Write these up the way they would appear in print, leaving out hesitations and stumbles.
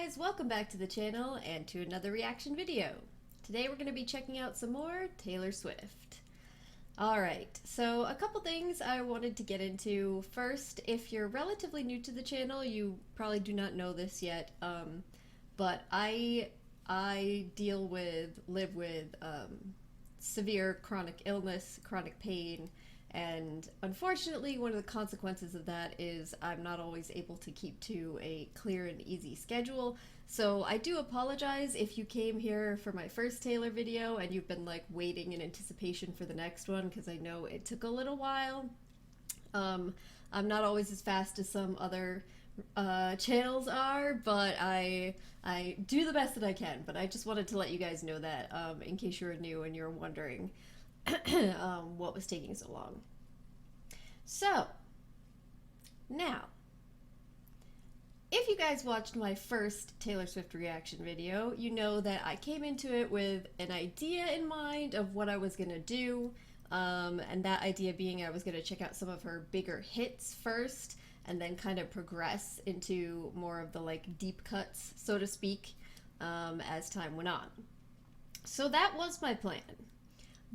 guys, welcome back to the channel and to another reaction video. Today we're going to be checking out some more Taylor Swift. Alright, so a couple things I wanted to get into. First, if you're relatively new to the channel, you probably do not know this yet, but I live with severe chronic illness, chronic pain, and unfortunately one of the consequences of that is I'm not always able to keep to a clear and easy schedule. So I do apologize if you came here for my first Taylor video and you've been like waiting in anticipation for the next one, because I know it took a little while. I'm not always as fast as some other channels are, but I do the best that I can. But I just wanted to let you guys know that in case you're new and you're wondering what was taking so long. So, now, if you guys watched my first Taylor Swift reaction video, you know that I came into it with an idea in mind of what I was gonna do, and that idea being I was gonna check out some of her bigger hits first, and then kind of progress into more of the like deep cuts, so to speak, as time went on. So that was my plan.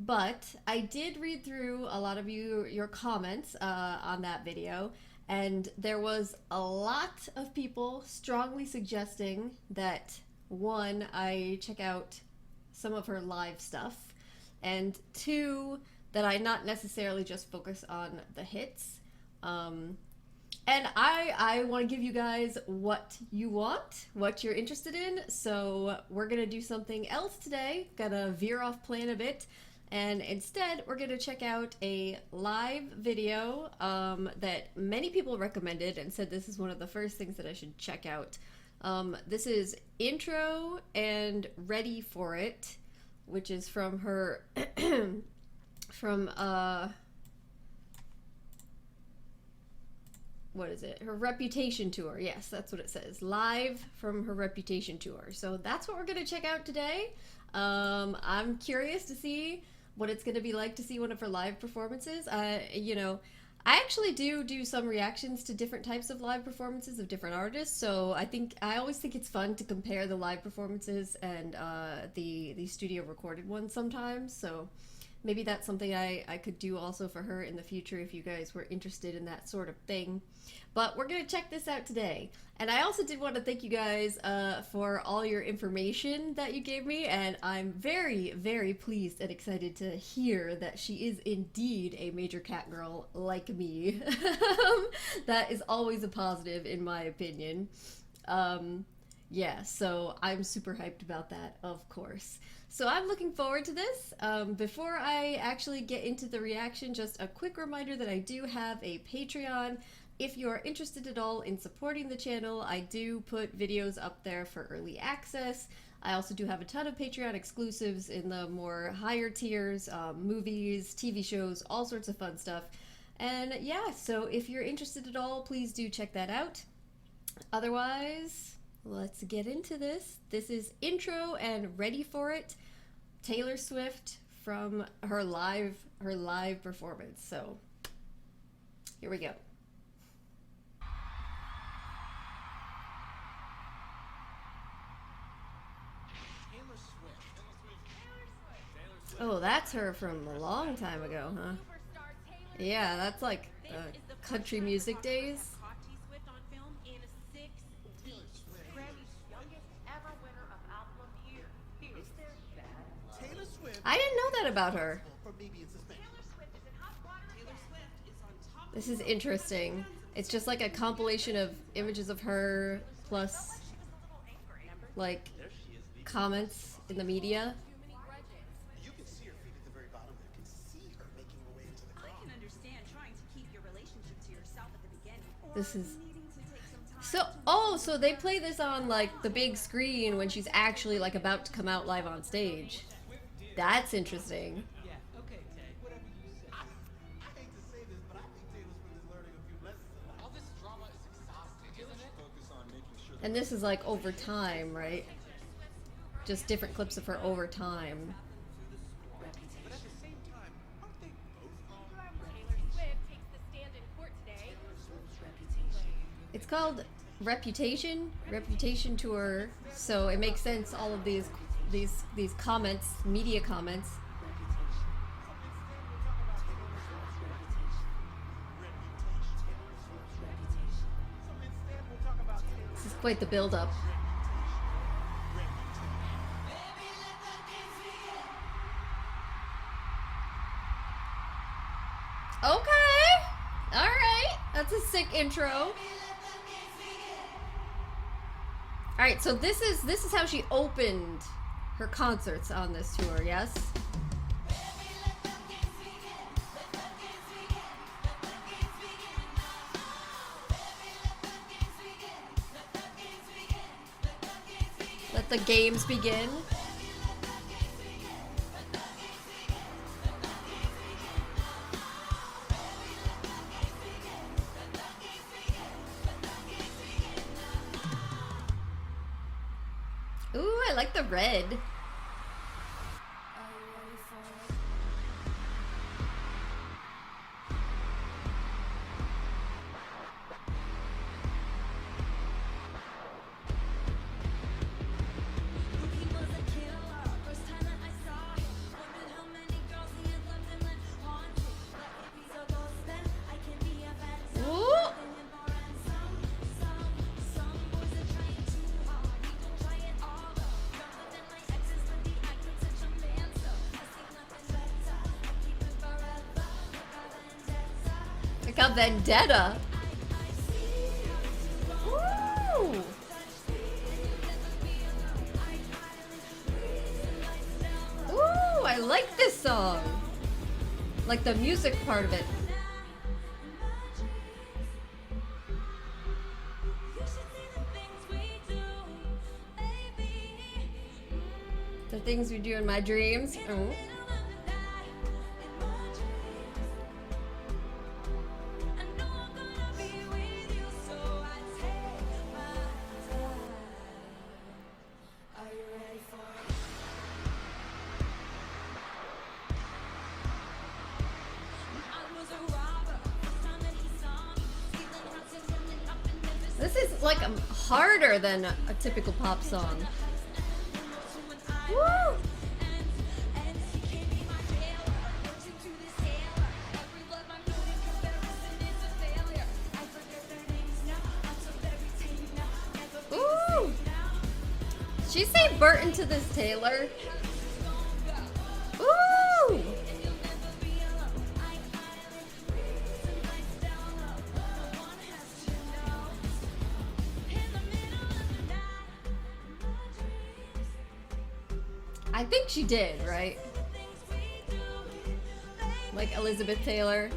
But I did read through a lot of your comments on that video, and there was a lot of people strongly suggesting that, one, I check out some of her live stuff, and two, that I not necessarily just focus on the hits. And I want to give you guys what you want, what you're interested in, so we're going to do something else today. Gonna veer off plan a bit. And instead, we're going to check out a live video that many people recommended and said this is one of the first things that I should check out. This is Intro and Ready for It, which is from her, what is it? Her Reputation tour. Yes, that's what it says. Live from her Reputation tour. So that's what we're going to check out today. I'm curious to see what it's going to be like to see one of her live performances. You know, I actually do some reactions to different types of live performances of different artists, so I always think it's fun to compare the live performances and the studio recorded ones sometimes, so maybe that's something I could do also for her in the future if you guys were interested in that sort of thing. But we're going to check this out today. And I also did want to thank you guys for all your information that you gave me, and I'm very, very pleased and excited to hear that she is indeed a major cat girl like me. That is always a positive in my opinion. Yeah, so I'm super hyped about that, of course. So I'm looking forward to this. Before I actually get into the reaction, just a quick reminder that I do have a Patreon. If you are interested at all in supporting the channel, I do put videos up there for early access. I also do have a ton of Patreon exclusives in the more higher tiers, movies, TV shows, all sorts of fun stuff. And yeah, so if you're interested at all, please do check that out. Otherwise, let's get into this. This is Intro and Ready for It, Taylor Swift from her live performance. So here we go. Oh, that's her from a long time ago, huh? Yeah, that's like country music days. I didn't know that about her. This is interesting. It's just like a compilation of images of her plus like comments in the media. This is so, oh, so they play this on like the big screen when she's actually like about to come out live on stage. That's interesting. And this is like over time, right? Just different clips of her over time. It's called Reputation tour. So it makes sense. All of these comments, media comments. This is quite the build-up. Okay. All right. That's a sick intro. All right. So this is how she opened her concerts on this tour. Yes. Let the games begin. Ooh, I like the red. Ooh. Like a vendetta. Ooh. Ooh, I like this song. Like the music part of it. The things we do in my dreams. Oh. This is like harder than a typical pop song. Woo! Ooh! She say Burton to this Taylor? Ooh! I think she did, right? Like Elizabeth Taylor.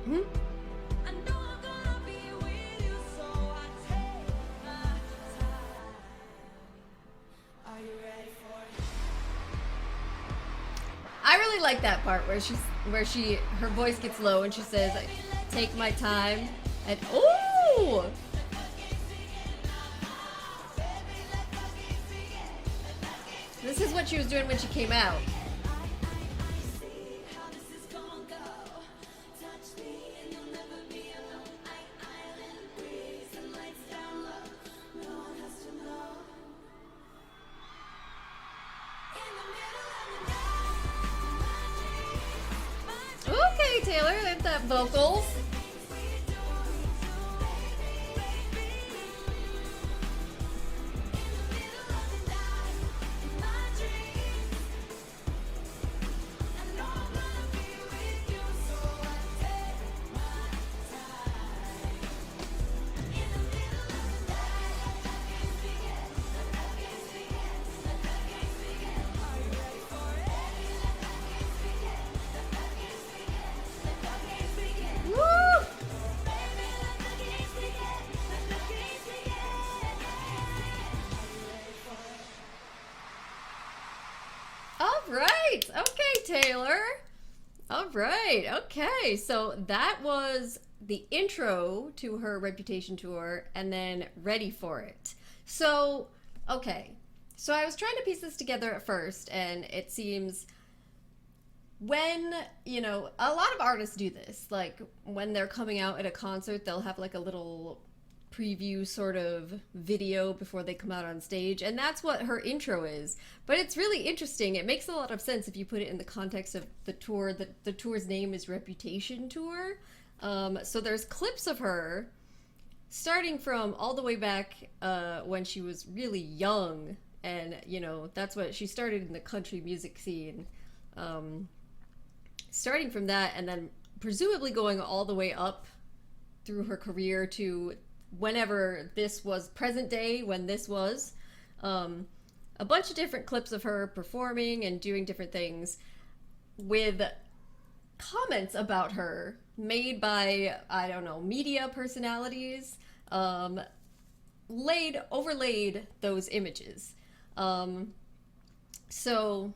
Hmm? I really like that part where her voice gets low and she says, "Take my time," and ooh. This is what she was doing when she came out. Okay, Taylor, there's that vocals. Woo! All right. Okay, Taylor. All right. Okay. So that was the intro to her Reputation tour and then Ready for It. So, okay. So I was trying to piece this together at first, and it seems when, a lot of artists do this, like when they're coming out at a concert, they'll have like a little preview sort of video before they come out on stage, and that's what her intro is. But it's really interesting. It makes a lot of sense if you put it in the context of the tour. The tour's name is Reputation Tour. So there's clips of her starting from all the way back when she was really young, and that's what she started in the country music scene. Starting from that, and then presumably going all the way up through her career to whenever this was, present day, when this was. A bunch of different clips of her performing and doing different things with comments about her made by, I don't know, media personalities, overlaid those images. So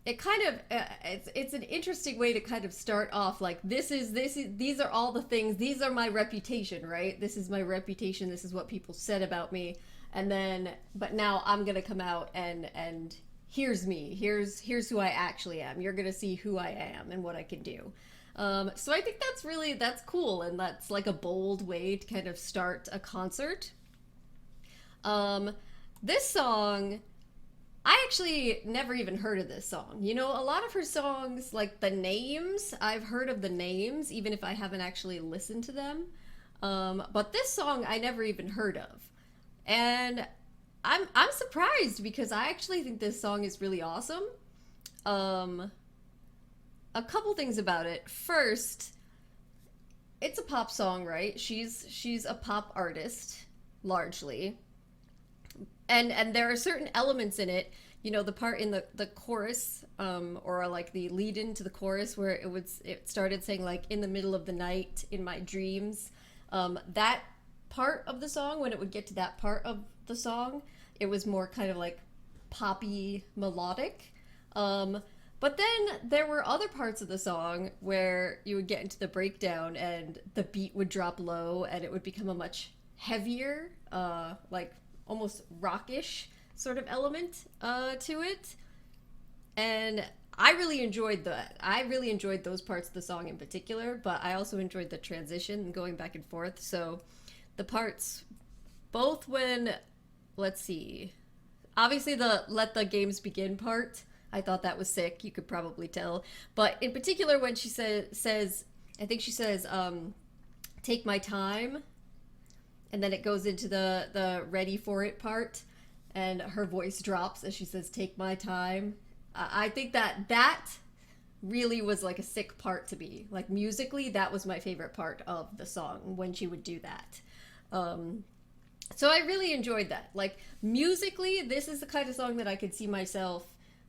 it kind of it's an interesting way to kind of start off, like, these are all the things, these are my reputation, right? This is my reputation, this is what people said about me, and then but now I'm gonna come out and here's me, here's who I actually am. You're gonna see who I am and what I can do. So I think that's cool, and that's like a bold way to kind of start a concert. This song, I actually never even heard of this song. A lot of her songs, like the names, I've heard of the names, even if I haven't actually listened to them. But this song I never even heard of. And I'm surprised, because I actually think this song is really awesome. A couple things about it. First, it's a pop song, right? She's a pop artist, largely. And there are certain elements in it, the part in the chorus, or like the lead into the chorus, where it started saying, like, in the middle of the night in my dreams. That part of the song, when it would get to that part of the song, it was more kind of like poppy, melodic. But then there were other parts of the song where you would get into the breakdown and the beat would drop low and it would become a much heavier, like almost rockish sort of element to it. And I really enjoyed that. I really enjoyed those parts of the song in particular, but I also enjoyed the transition and going back and forth. So the parts, both when, let's see, obviously the "Let the Games Begin" part, I thought that was sick. You could probably tell. But in particular, when she says, I think she says, "Take my time," and then it goes into the "ready for it" part, and her voice drops as she says, "Take my time." I think that really was like a sick part to me. Like, musically, that was my favorite part of the song, when she would do that. So I really enjoyed that. Like, musically, this is the kind of song that I could see myself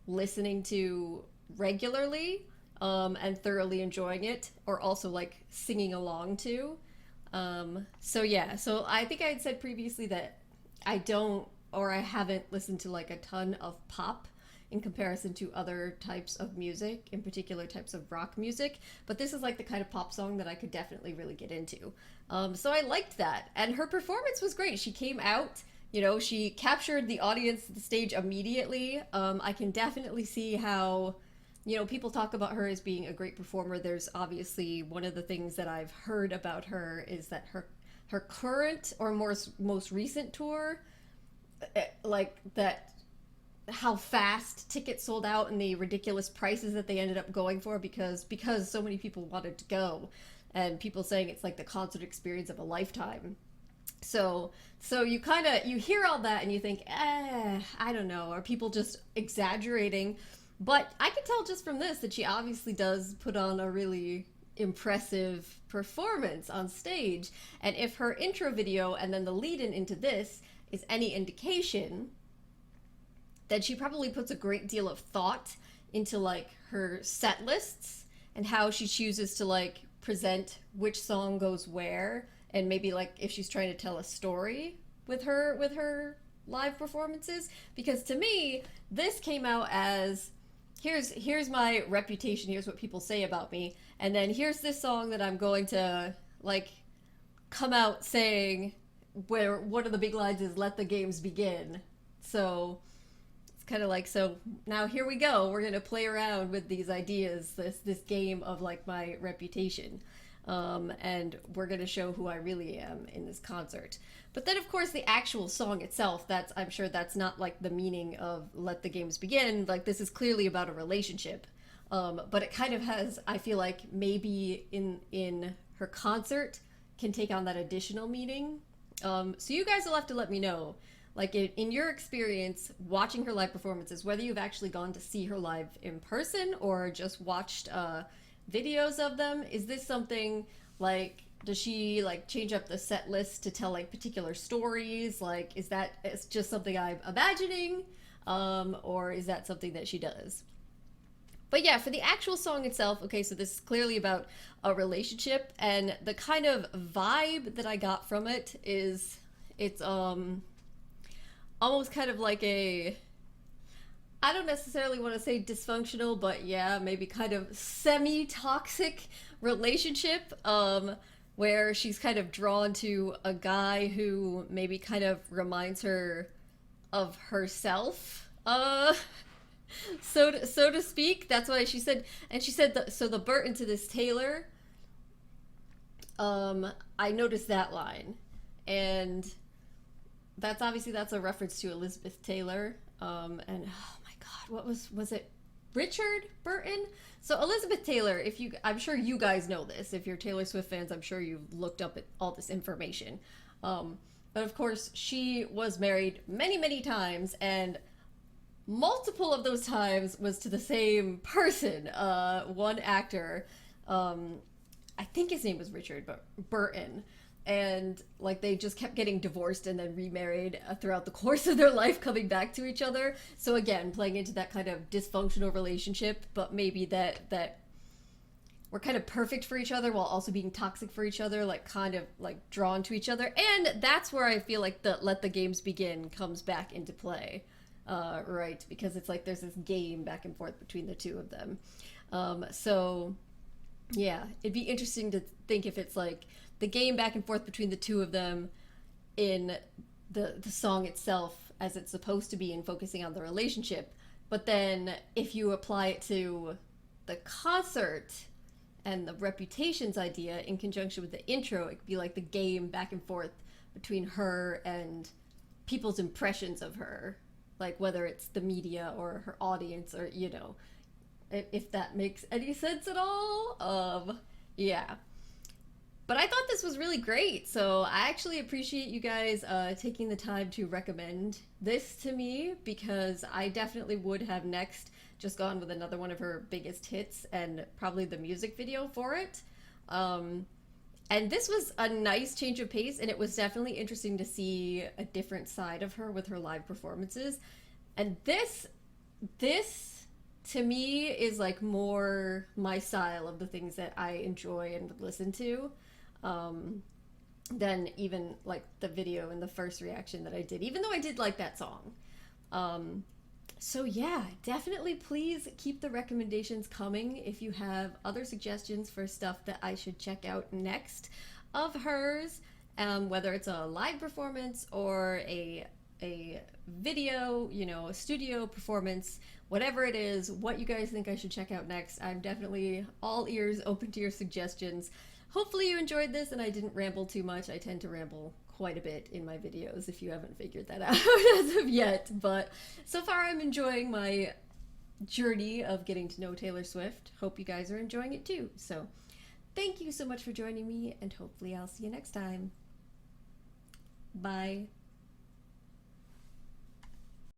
listening to regularly, and thoroughly enjoying it, or also like singing along to. So yeah, so I think I had said previously that I don't, or I haven't listened to like a ton of pop in comparison to other types of music, in particular types of rock music, but this is like the kind of pop song that I could definitely really get into. So I liked that, and her performance was great. She came out, she captured the audience, the stage immediately. I can definitely see how, people talk about her as being a great performer. There's obviously, one of the things that I've heard about her is that her current or most recent tour, like that, how fast tickets sold out and the ridiculous prices that they ended up going for, because so many people wanted to go, and people saying it's like the concert experience of a lifetime. So you hear all that and you think, I don't know, are people just exaggerating? But I can tell just from this that she obviously does put on a really impressive performance on stage. And if her intro video and then the lead-in into this is any indication, then she probably puts a great deal of thought into like her set lists and how she chooses to like present which song goes where, and maybe like if she's trying to tell a story with her live performances. Because to me, this came out as, here's my reputation, here's what people say about me, and then here's this song that I'm going to like come out saying, where one of the big lines is "Let the games begin." So kind of like, so now here we go. We're gonna play around with these ideas, this game of like my reputation, and we're gonna show who I really am in this concert. But then, of course, the actual song itself, that's, I'm sure that's not like the meaning of "Let the Games Begin." Like, this is clearly about a relationship, but it kind of has, I feel like maybe in her concert can take on that additional meaning. So you guys will have to let me know, like, in your experience watching her live performances, whether you've actually gone to see her live in person or just watched videos of them. Is this something like, does she like change up the set list to tell like particular stories? Like, is that, it's just something I'm imagining, or is that something that she does? But yeah, for the actual song itself, okay, so this is clearly about a relationship, and the kind of vibe that I got from it is it's almost kind of like a, I don't necessarily want to say dysfunctional, but yeah, maybe kind of semi-toxic relationship, where she's kind of drawn to a guy who maybe kind of reminds her of herself, so to speak. That's why she said, and she said so the Burton to this Taylor. I noticed that line, and that's obviously, that's a reference to Elizabeth Taylor. And oh my God, what was it? Richard Burton? So Elizabeth Taylor, if you, I'm sure you guys know this. If you're Taylor Swift fans, I'm sure you've looked up at all this information. But of course, she was married many, many times, and multiple of those times was to the same person, one actor. I think his name was Richard Burton. And like, they just kept getting divorced and then remarried throughout the course of their life, coming back to each other. So again, playing into that kind of dysfunctional relationship, but maybe that we're kind of perfect for each other while also being toxic for each other, like kind of like drawn to each other. And that's where I feel like the "Let the Games Begin" comes back into play, right? Because it's like there's this game back and forth between the two of them. So yeah, it'd be interesting to think if it's like the game back and forth between the two of them in the song itself, as it's supposed to be, and focusing on the relationship. But then if you apply it to the concert and the reputations idea in conjunction with the intro, it could be like the game back and forth between her and people's impressions of her, like whether it's the media or her audience, or if that makes any sense at all. Yeah. But I thought this was really great, so I actually appreciate you guys taking the time to recommend this to me, because I definitely would have next just gone with another one of her biggest hits and probably the music video for it. And this was a nice change of pace, and it was definitely interesting to see a different side of her with her live performances. And this to me is like more my style of the things that I enjoy and would listen to, than even like the video and the first reaction that I did, even though I did like that song. So yeah, definitely please keep the recommendations coming if you have other suggestions for stuff that I should check out next of hers, whether it's a live performance or a video, a studio performance, whatever it is, what you guys think I should check out next. I'm definitely all ears, open to your suggestions. Hopefully you enjoyed this and I didn't ramble too much. I tend to ramble quite a bit in my videos, if you haven't figured that out as of yet. But so far I'm enjoying my journey of getting to know Taylor Swift. Hope you guys are enjoying it too. So thank you so much for joining me, and hopefully I'll see you next time. Bye.